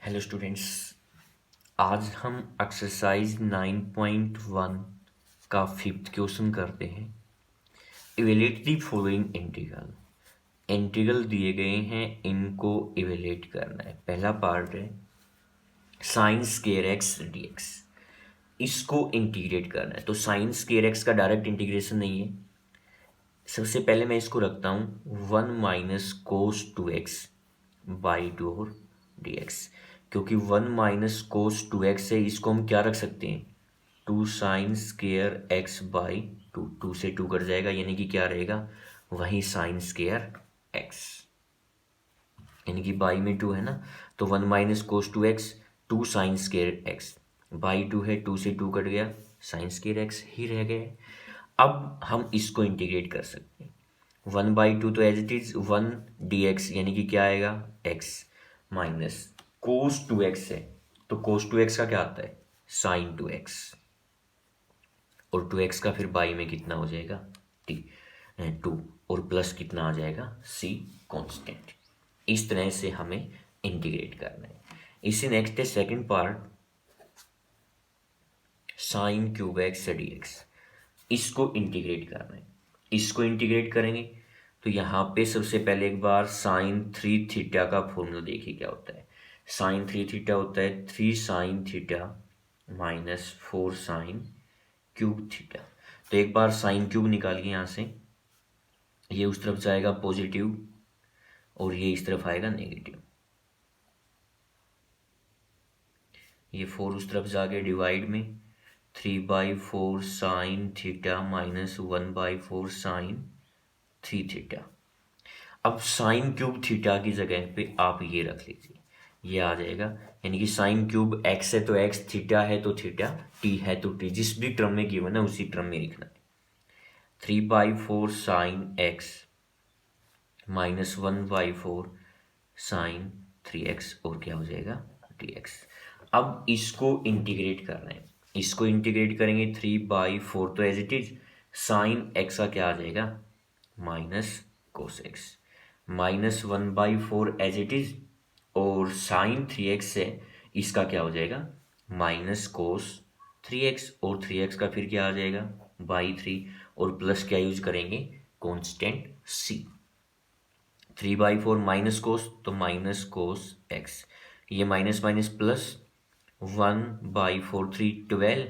Hello students. आज हम exercise 9.1 का फिफ्थ क्वेश्चन करते हैं। Evaluate the following integral. Integral दिए गए हैं, इनको इवेल्यूएट करना है। पहला पार्ट है sign square x D x, इसको इंटीग्रेट करना है। तो साइन स्क्वायर एक्स का डायरेक्ट इंटीग्रेशन नहीं है। सबसे पहले मैं इसको रखता हूँ 1 माइनस कोस 2x बाई 2 और डी एक्स, क्योंकि 1 माइनस कोस 2x है, इसको हम क्या रख सकते हैं 2 साइन स्क्वायर एक्स बाई 2। 2 से 2 कट जाएगा, यानी कि क्या रहेगा वही साइन स्क्वायर एक्स, यानी कि बाई में 2 है ना, तो 1 minus cos 2x 2 sign square x by 2 है, 2 से 2 कट गया, साइन स्क्वायर एक्स ही रह गए। अब हम इसको इंटीग्रेट कर सकते हैं 1/2, तो as it is 1 d x, यानी कि क्या आएगा x माइनस कोस 2x है, तो कोस 2x का क्या आता है साइन 2x, और 2x का फिर बाई में कितना हो जाएगा t 2, और प्लस कितना आ जाएगा c कांस्टेंट। इस तरह से हमें इंटीग्रेट करना है। इसी नेक्स्ट है second part sine cube x D x, इसको इंटीग्रेट करना है। इसको इंटीग्रेट करेंगे तो यहाँ पे सबसे पहले एक बार साइन 3 थीटा का फॉर्मूला देखिए क्या होता है। साइन 3 थीटा होता है 3 sign theta minus 4 sign cube theta. तो एक बार साइन क्यूब निकालिए यहाँ से, ये उस तरफ जाएगा पॉजिटिव और ये इस तरफ आएगा नेगेटिव। ये 4 उस तरफ जाके डिवाइड में 3/4 sine theta minus 1/4 sine 3 theta. अब साइन क्यूब थीटा की जगह पे आप ये रख लीजिए, ये आ जाएगा, यानी कि साइन क्यूब एक्स है तो एक्स, थीटा है तो थीटा, टी है तो टी, जिस भी टर्म में गिवन है उसी टर्म में लिखना है। 3/4 sine x minus 1/4 sign 3x, और क्या हो जाएगा dx। अब इसको इंटीग्रेट करना है, इसको इंटीग्रेट करेंगे 3/4, तो as it is sine x का क्या आ जाएगा minus cos x, minus 1/4 as it is, और साइन 3x है, इसका क्या हो जाएगा माइनस कोस 3x, और 3x का फिर क्या आ जाएगा बाई 3, और प्लस क्या यूज करेंगे कांस्टेंट c। 3/4 माइनस कोस, तो माइनस कोस एक्स, ये माइनस माइनस प्लस 1/4 3 12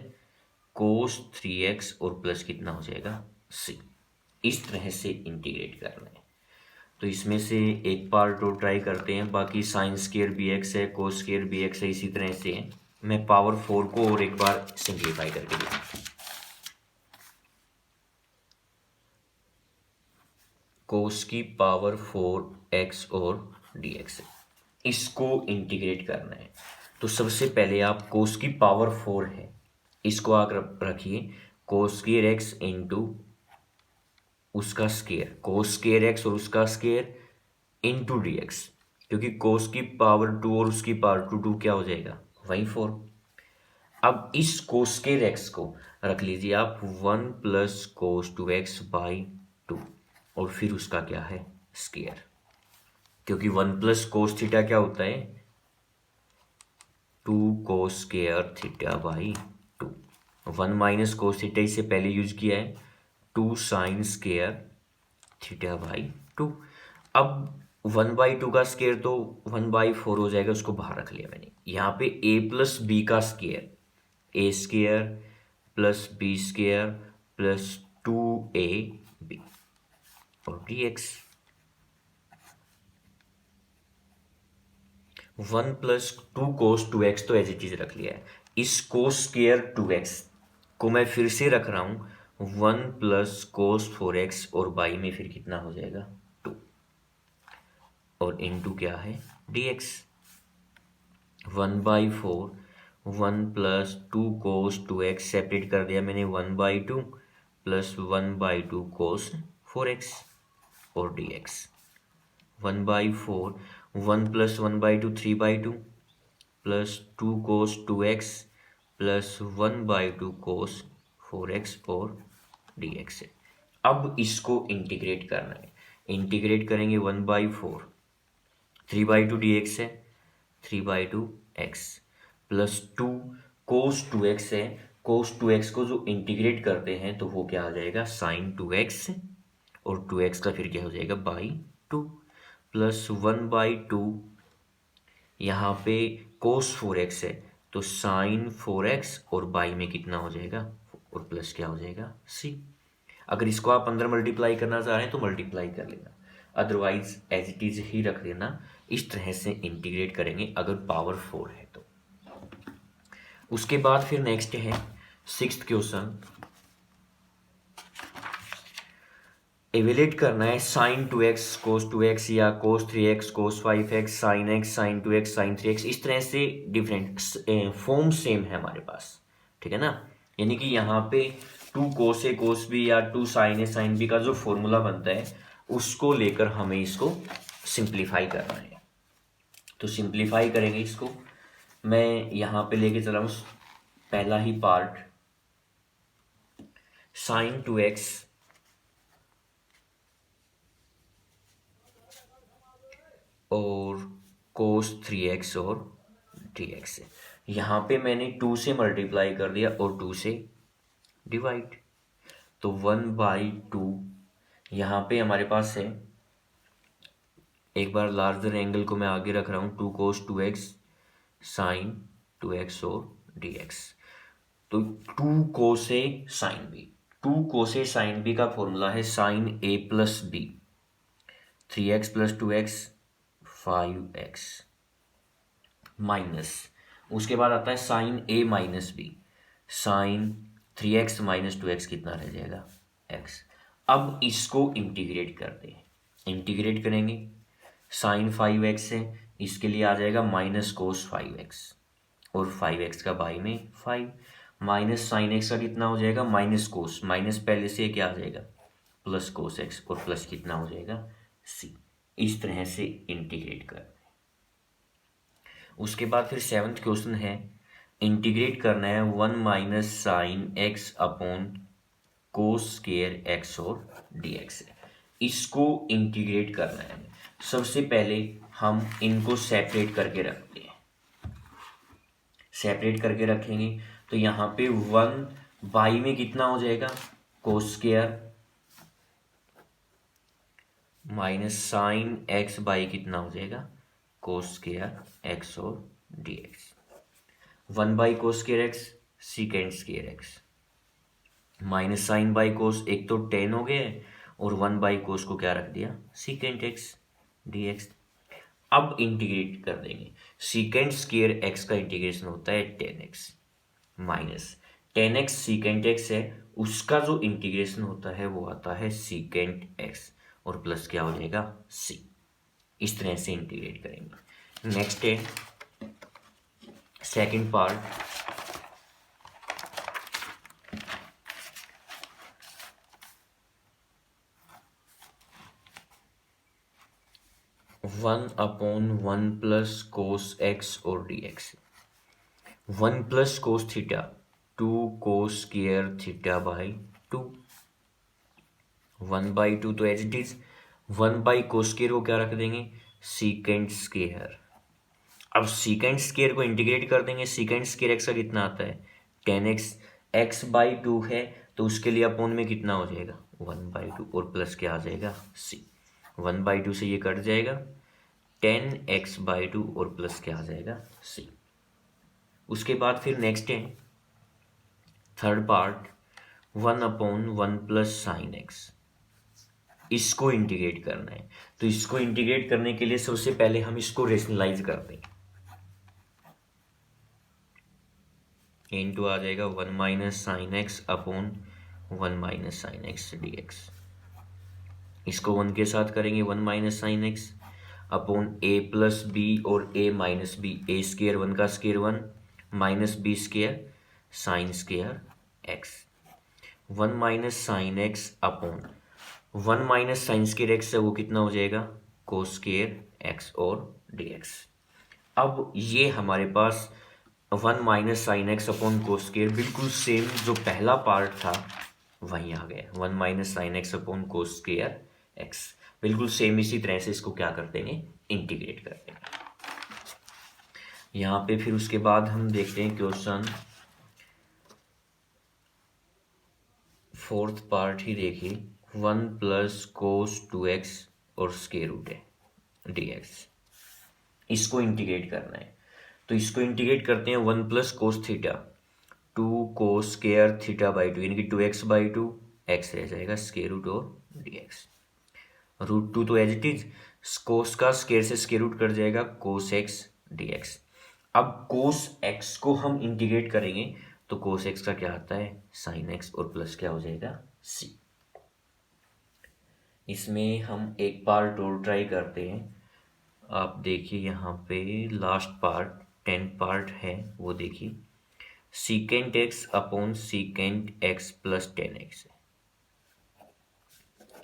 कोस 3x, और प्लस कितना हो जाएगा c। इस तरह से इंटीग्रेट करना है। तो इसमें से एक पार्ट और ट्राई करते हैं, बाकी साइन स्क्वायर बी एक्स है, कोस स्क्वायर बी एक्स है, इसी तरह से है। मैं पावर 4 को और एक बार सिंप्लीफाई करके देखूँ। कोस की पावर 4x और dx है, इसको इंटीग्रेट करना है। तो सबसे पहले आप कोस की पावर 4 है, इसको आगे रखिए कोस स्क्वायर एक्स इंटू उसका स्क्वायर, कोस स्क्वायर एक्स और उसका स्क्वायर इंटू डी एक्स, क्योंकि कोस की पावर 2 और उसकी पावर 2 क्या हो जाएगा वही 4। अब इस कोस स्क्वायर एक्स को रख लीजिए आप 1 प्लस कोस 2x बाई 2, और फिर उसका क्या है स्क्वायर, क्योंकि 1 प्लस कोस थीटा क्या होता है 2 cos square theta by 2। 1 minus cos theta इससे पहले यूज किया है 2 साइन स्क्वायर थीटा बाई 2। अब 1/2 का स्क्वायर तो 1/4 हो जाएगा, उसको बाहर रख लिया मैंने। यहाँ पे a प्लस बी का square, A square plus B square plus 2ab और dx। 1 प्लस 2 कोस 2x तो एज इट इज रख लिया है। इस कोस स्क्वायर 2x को मैं फिर से रख रहा हूँ 1 प्लस कोस 4x, और बाई में फिर कितना हो जाएगा 2, और इनटू क्या है dx। 1/4 1 प्लस 2 कोस 2x सेपरेट कर दिया मैंने 1/2 प्लस 1/2 कोस 4x और dx। 1/4 1 प्लस 1/2 3/2 प्लस 2 कोस 2x प्लस 1/2 कोस 4x और dx है। अब इसको इंटीग्रेट करना है, इंटीग्रेट करेंगे 1/4 3/2 dx है, 3/2 एक्स प्लस 2 कोस 2x है। कोस 2x को जो इंटीग्रेट करते हैं तो वो क्या आ जाएगा, साइन 2x, और 2x का फिर क्या हो जाएगा, बाई 2, प्लस 1/2। यहाँ पे कोस 4x है तो साइन 4x, और बाई में कितना हो जाएगा, और प्लस क्या हो जाएगा, c। अगर इसको आप अंदर मल्टीप्लाई करना चाह रहे हैं तो मल्टीप्लाई कर लेना, अदरवाइज एज इट इज ही रख देना। इस तरह से इंटीग्रेट करेंगे अगर पावर 4 है तो। उसके बाद फिर नेक्स्ट है 6th क्वेश्चन। एवेलेट करना है साइन 2x कोस 2x या cos 3x cos 5x sine x sine 2x sine 3x, इस तरह से डिफरेंट फॉर्म सेम है हमारे पास, ठीक है ना। यानी कि यहाँ पे 2 कोस ए कोस बी या 2 साइन ए साइन बी का जो फॉर्मूला बनता है उसको लेकर हमें इसको सिंप्लीफाई करना है। तो सिंप्लीफाई करेंगे इसको, मैं यहाँ पे लेके चला हूँ पहला ही पार्ट, साइन 2x और कोस 3x और dx है। यहाँ पे मैंने 2 से मल्टीप्लाई कर दिया और 2 से डिवाइड, तो 1/2 यहाँ पे हमारे पास है। एक बार लार्जर एंगल को मैं आगे रख रहा हूँ, 2 कोस 2x साइन 2x और dx, तो 2 cos sine b, 2 cos sine b का फॉर्मूला है sine a plus b, 3x plus 2x 5x, minus उसके बाद आता है sine a minus b, sine 3x minus 2x कितना रह जाएगा, x। अब इसको इंटीग्रेट करते हैं, इंटीग्रेट करेंगे, साइन 5x है, इसके लिए आ जाएगा माइनस कोस 5x, और 5x का बाई में 5, माइनस साइन x का कितना हो जाएगा, माइनस कोस, माइनस पहले से क्या आ जाएगा, प्लस कोस x, और प्लस कितना हो जाएगा, c। इस तरह से इंटीग्रेट कर। उसके बाद फिर 7th क्वेश्चन है, इंटीग्रेट करना है 1 minus sine x upon cos square x और dx है। इसको इंटीग्रेट करना है। सबसे पहले हम इनको सेपरेट करके रखते हैं, सेपरेट करके रखेंगे तो यहाँ पे 1 बाई में कितना हो जाएगा, cos square minus sine x by कितना हो जाएगा, कोस स्क्वायर x और dx, 1 cos square x secant square x, minus sine by cos, एक तो 10 हो गए और 1 कोस को क्या रख दिया, सीकेंड x dx। अब इंटीग्रेट कर देंगे, सीकेंड स्क्वायर x का इंटीग्रेशन होता है 10x, माइनस 10x सीकेंड x है, उसका जो इंटीग्रेशन होता है वो आता है सीकेंड x, और प्लस क्या हो जाएगा, c। इस तरह से इंटीग्रेट करेंगे। नेक्स्ट है second part, one upon 1 plus cos x और dx, 1 plus cos theta 2 cos square theta by 2, 1/2 तो as it is, 1 cos square को क्या रख देंगे, सीकेंड स्क्वायर। अब सीकेंड स्क्वायर को इंटीग्रेट कर देंगे, सीकेंड स्क्वायर x का कितना आता है 10x, x/2 है तो उसके लिए अपोन में कितना हो जाएगा 1/2, और प्लस क्या आ जाएगा c, 1/2 से ये कट जाएगा 10x/2 और प्लस क्या आ जाएगा c। उसके बाद फिर नेक्स्ट है third part, 1/1 plus sign x, इसको इंटीग्रेट करना है। तो इसको इंटीग्रेट करने के लिए सबसे पहले हम इसको रेशनलाइज करते हैं, इनटू आ जाएगा 1 minus sine x upon 1 minus sine x dx। इसको 1 के साथ करेंगे 1 minus sine x upon a plus B और a minus b, a square 1 का square 1 minus B square sine square x, 1 minus sine x upon 1 minus sine square x है वो कितना हो जाएगा कोस स्क्वायर एक्स और dx। अब ये हमारे पास 1 minus sine x upon cos square बिल्कुल सेम जो पहला पार्ट था वहीं आ गया, 1 minus sine x upon cos square x बिल्कुल सेम। इसी तरह से इसको क्या कर देंगे इंटीग्रेट कर देंगे। यहाँ पे फिर उसके बाद हम देखते हैं क्वेश्चन फोर्थ पार्ट ही देखिए, 1 + cos 2x और स्क्वायर रूट है dx, इसको इंटीग्रेट करना है। तो इसको इंटीग्रेट करते हैं, 1 + cos θ 2 cos² θ/2 यानी कि 2x/2 x रह जाएगा स्क्वायर रूट और dx। √2 तो एज इट इज, कोस का स्क्वायर से स्क्वायर रूट कट जाएगा cos x dx। अब cos x को हम इंटीग्रेट करेंगे तो cos x का क्या आता है sin x और प्लस क्या हो जाएगा c। इसमें हम एक पार्ट और ट्राई करते हैं। आप देखिए यहाँ पे लास्ट पार्ट 10 पार्ट है, वो देखिए, secant x upon secant x plus 10x है,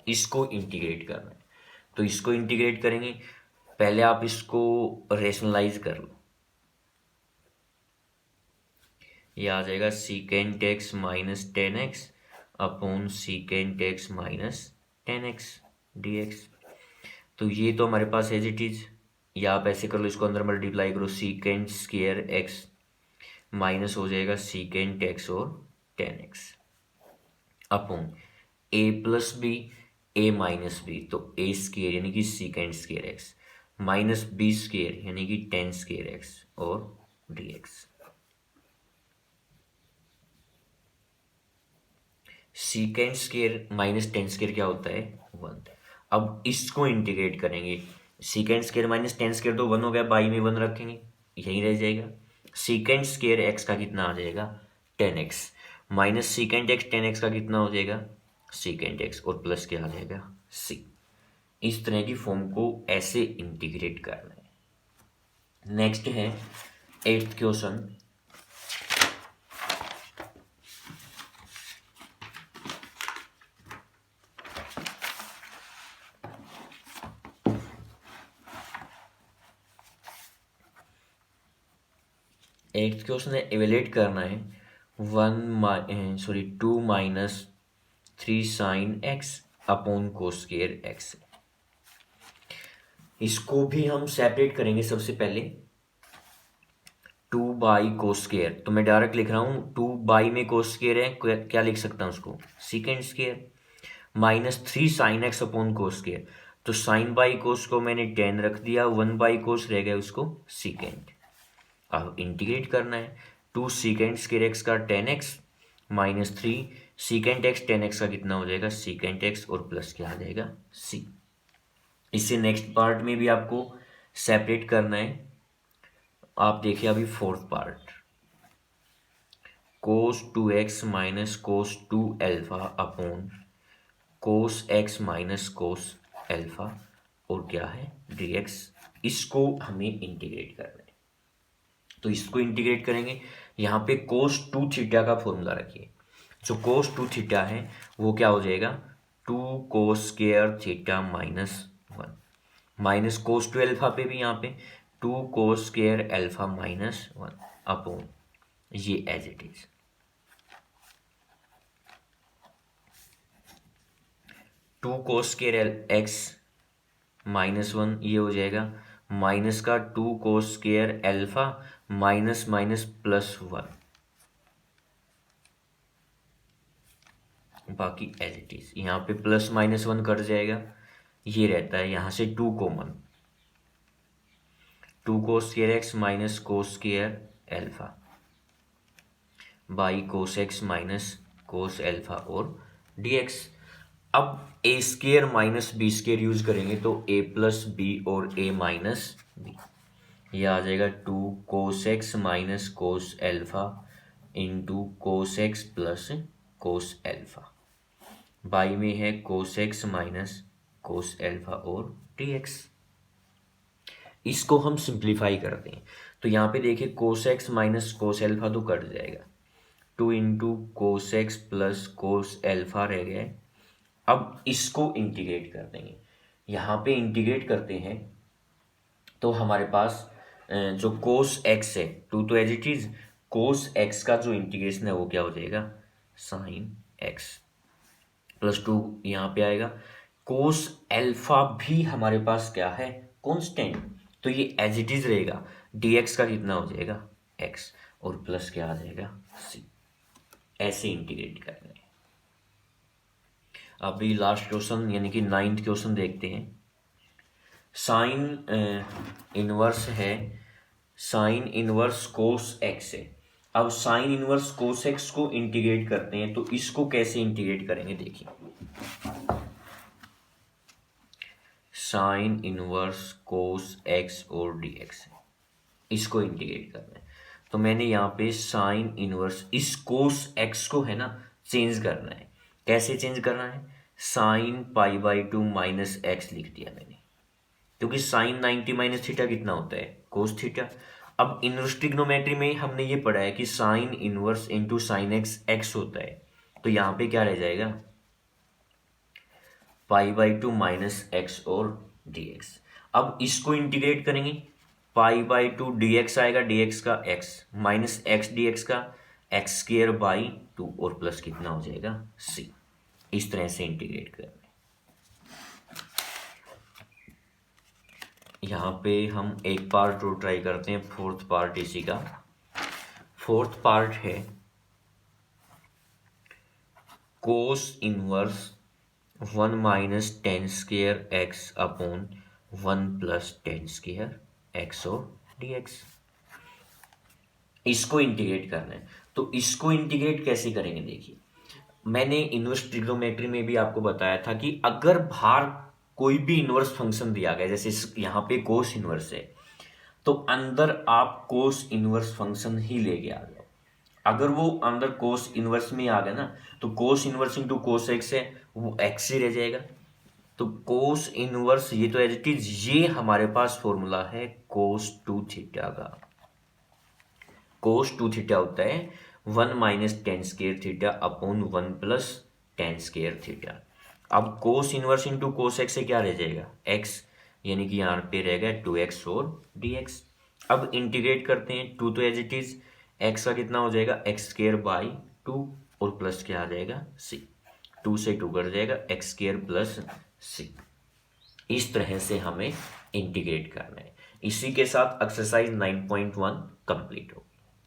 इसको इंटीग्रेट करना है। तो इसको इंटीग्रेट करेंगे, पहले आप इसको रेशनलाइज कर लो, ये आ जाएगा secant x minus 10x upon secant x minus 10x dx। तो ये तो हमारे पास एज इट इज, या आप ऐसे कर लो, इसको अंदर मल्टीप्लाई करो, सीकेंट स्क्वायर x माइनस हो जाएगा सीकेंट x और 10x upon a plus b a minus b, तो a स्क्वायर यानी कि secant square x minus B square यानी कि 10 स्क्वायर x और dx। Secant square minus 10 square क्या होता है 1। अब इसको इंटीग्रेट करेंगे, सीकेंट स्क्वायर माइनस 10 स्क्वायर तो 1 हो गया, बाई में 1 रखेंगे यही रह जाएगा। सीकेंट स्क्वायर x का कितना आ जाएगा 10x minus secant x 10x का कितना हो जाएगा सीकेंट x और प्लस क्या आ जाएगा c। इस तरह की फॉर्म को ऐसे इंटीग्रेट करना है। नेक्स्ट है 8th क्वेश्चन। एट्थ क्वेश्चन है, एवेलेट करना है 2 minus 3 sign x upon cos square x. इसको भी हम सेपरेट करेंगे। सबसे पहले 2/कोस स्क्वायर, तो मैं डायरेक्ट लिख रहा हूँ 2 में कोस स्क्वायर है, क्या लिख सकता हूँ उसको secant square, minus 3 sign x upon cos square, तो साइन बाई कोस को मैंने 10 रख दिया, 1/कोस रह गया उसको सीकेंट। अब इंटीग्रेट करना है, 2 सीकेंट स्क्वायर एक्स का 10x minus 3 secant x 10x का कितना हो जाएगा सीकेंट एक्स और प्लस क्या आ जाएगा c। इससे नेक्स्ट पार्ट में भी आपको सेपरेट करना है। आप देखिए अभी फोर्थ पार्ट, कोस 2x minus cos 2 alpha upon कोस x माइनस कोस एल्फा और क्या है dx। इसको हमें इंटीग्रेट करना है, तो इसको इंटीग्रेट करेंगे। यहाँ पे कोस 2 थीटा का फॉर्मूला रखिए, जो कोस 2 थीटा है वो क्या हो जाएगा 2 cos square theta minus 1 minus cos 2 alpha पे भी यहाँ पे 2 cos square alpha minus 1 upon ये as it is 2 cos square X minus 1, ये हो जाएगा माइनस का 2 cos square alpha minus minus plus 1, बाकी एज इट इज। यहाँ पे प्लस माइनस 1 कट जाएगा, ये रहता है यहाँ से 2 common, 2 cos square X minus cos square alpha by cos x minus cos alpha और dx। अब A square minus B square use करेंगे तो a प्लस बी और a माइनस बी, ये आ जाएगा 2 cos x minus cos alpha into cos X plus cos alpha, by में है cos x minus cos alpha और dx। इसको हम सिंप्लीफाई करते हैं, तो यहाँ पे देखिए cos x minus cos alpha तो कट जाएगा, 2 into cos X plus cos alpha रह गया है। अब इसको इंटीग्रेट कर देंगे, यहाँ पे इंटीग्रेट करते हैं तो हमारे पास जो कोस एक्स है 2 तो as it is, cos x का जो इंटीग्रेशन है वो क्या हो जाएगा साइन एक्स प्लस 2 यहाँ पे आएगा। कोस एल्फा भी हमारे पास क्या है कांस्टेंट, तो ये एज इट इज रहेगा, dx का कितना हो जाएगा x, और प्लस क्या आ जाएगा c। ऐसे इंटीग्रेट करना है। अभी लास्ट क्वेश्चन यानी कि 9th क्वेश्चन देखते हैं। साइन इनवर्स है, साइन इनवर्स कोस एक्स है। अब साइन इनवर्स कोस एक्स को इंटीग्रेट करते हैं, तो इसको कैसे इंटीग्रेट करेंगे देखिए। साइन इनवर्स कोस एक्स और dx है, इसको इंटीग्रेट करना है। तो मैंने यहाँ पे साइन इनवर्स इस कोस एक्स को है ना चेंज करना है। कैसे चेंज करना है, साइन π/2 माइनस एक्स लिख दिया मैंने, क्योंकि साइन 90 माइनस थीटा कितना होता है कोस थीटा। अब इनवर्स ट्रिग्नोमेट्री में हमने ये पढ़ा है कि sine inverse into sine x x होता है, तो यहाँ पे क्या रह जाएगा π/2 माइनस एक्स और dx। अब इसको इंटीग्रेट करेंगे, π/2 dx आएगा, dx का x माइनस एक्स dx का x²/2 और प्लस कितना हो जाएगा c। इस तरह से इंटीग्रेट करना है। यहाँ पे हम एक पार्ट और ट्राई करते हैं, फोर्थ पार्ट इसी का। फोर्थ पार्ट है cos inverse 1 minus tan square x upon 1 plus tan square x और dx। इसको इंटीग्रेट करना है, तो इसको इंटीग्रेट कैसे करेंगे देखिए। मैंने इनवर्स ट्रिग्नोमेट्री में भी आपको बताया था कि अगर बाहर कोई भी इनवर्स फंक्शन दिया गया, जैसे यहाँ पे कोस इनवर्स है, तो अंदर आप कोस इनवर्स फंक्शन ही लेके आ जाओ। अगर वो अंदर कोस इनवर्स में आ गया ना, तो कोस इनवर्स इंटू कोस एक्स है, वो एक्स ही रह जाएगा। तो कोस इनवर्स ये तो एज इट इज, ये हमारे पास फॉर्मूला है कोस 2 थीटा का। कोस 2 थीटा होता है 1 minus tan square theta upon 1 plus tan square theta. अब cos inverse into cos X से क्या रह जाएगा एक्स, यानी कि यहाँ पे रहेगा 2x और dx। अब इंटीग्रेट करते हैं, 2 तो एज इट इज, x का कितना हो जाएगा x²/2 और प्लस क्या आ जाएगा c। 2 से 2 कट जाएगा x² प्लस c। इस तरह से हमें इंटीग्रेट करना है। इसी के साथ एक्सरसाइज 9.1 कंप्लीट हो।